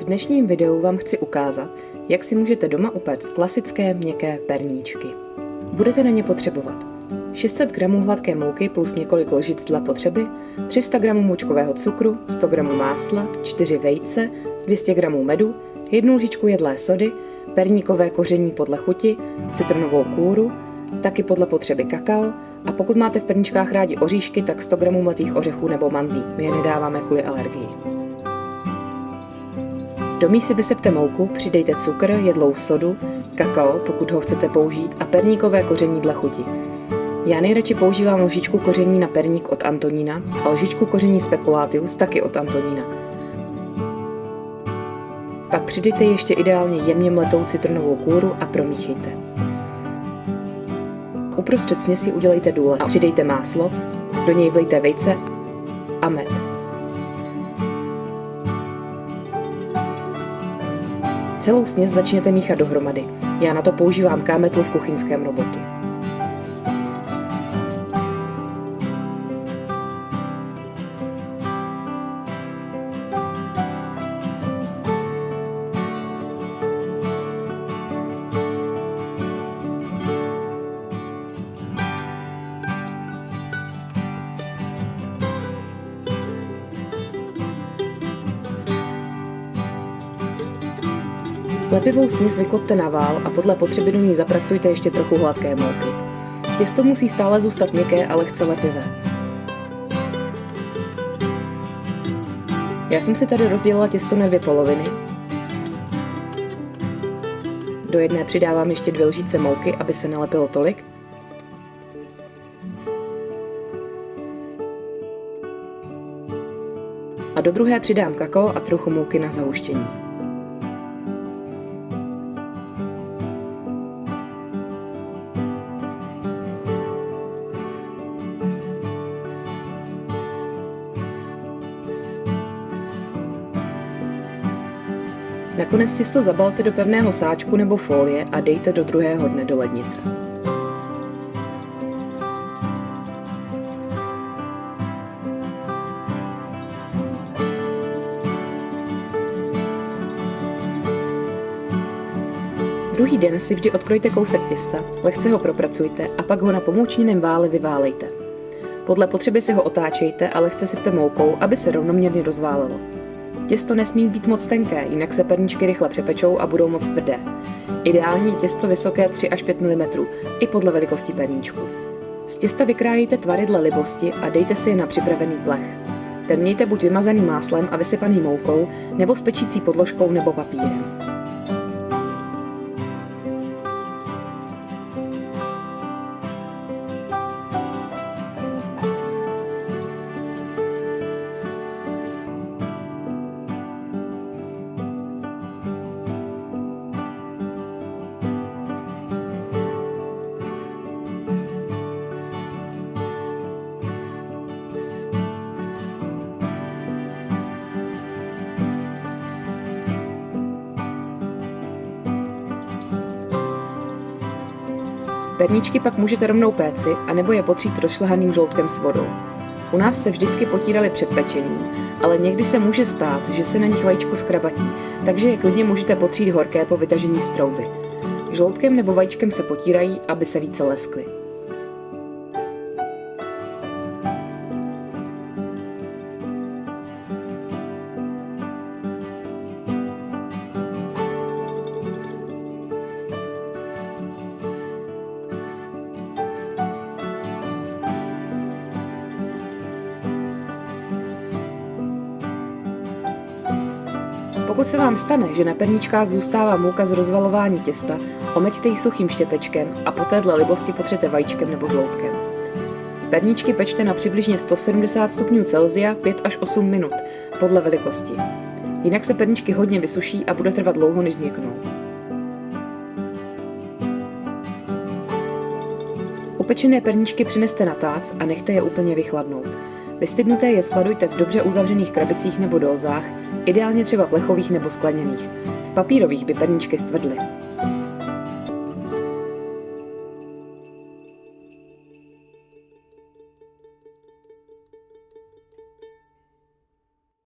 V dnešním videu vám chci ukázat, jak si můžete doma upéct klasické měkké perníčky. Budete na ně potřebovat 600 g hladké mouky plus několik lžic dle potřeby, 300 g moučkového cukru, 100 g másla, 4 vejce, 200 g medu, 1 lžičku jedlé sody, perníkové koření podle chuti, citronovou kůru, taky podle potřeby kakao a pokud máte v perníčkách rádi oříšky, tak 100 g mletých ořechů nebo mandlí. My je nedáváme kvůli alergii. Do mísy vysypte mouku, přidejte cukr, jedlou sodu, kakao, pokud ho chcete použít, a perníkové koření dle chuti. Já nejradši používám lžičku koření na perník od Antonína a lžičku koření speculatius taky od Antonína. Pak přidejte ještě ideálně jemně mletou citronovou kůru a promíchejte. Uprostřed směsi udělejte důle a přidejte máslo, do něj vlijte vejce a med. Celou směs začněte míchat dohromady. Já na to používám kámetlu v kuchyňském robotu. Lepivou směs vyklopte na vál a podle potřeby do ní zapracujte ještě trochu hladké mouky. Těsto musí stále zůstat měkké a lehce lepivé. Já jsem si tady rozdělila těsto na 2 poloviny. Do jedné přidávám ještě 2 lžíce mouky, aby se nelepilo tolik. A do druhé přidám kakao a trochu mouky na zahuštění. Nakonec těsto zabalte do pevného sáčku nebo fólie a dejte do druhého dne do lednice. Druhý den si vždy odkrojte kousek těsta, lehce ho propracujte a pak ho na pomoučněném vále vyválejte. Podle potřeby si ho otáčejte a lehce sypte moukou, aby se rovnoměrně rozválelo. Těsto nesmí být moc tenké, jinak se perníčky rychle přepečou a budou moc tvrdé. Ideální těsto vysoké 3 až 5 mm, i podle velikosti perníčku. Z těsta vykrájejte tvary dle libosti a dejte si je na připravený plech. Ten mějte buď vymazaný máslem a vysypaný moukou, nebo s pečící podložkou nebo papírem. Perníčky pak můžete rovnou péci, anebo je potřít rozšlehaným žloutkem s vodou. U nás se vždycky potíraly před pečením, ale někdy se může stát, že se na nich vajíčko zkrabatí, takže je klidně můžete potřít horké po vytažení z trouby. Žloutkem nebo vajíčkem se potírají, aby se více leskly. Pokud se vám stane, že na perníčkách zůstává mouka z rozvalování těsta, omeďte ji suchým štětečkem a poté dle libosti potřete vajíčkem nebo žloutkem. Perníčky pečte na přibližně 170 stupňů Celsia 5 až 8 minut, podle velikosti. Jinak se perníčky hodně vysuší a bude trvat dlouho, než změknou. Upečené perníčky přineste na tác a nechte je úplně vychladnout. Vystydnuté je skladujte v dobře uzavřených krabicích nebo dózách, ideálně třeba plechových nebo skleněných. V papírových by perníčky stvrdly.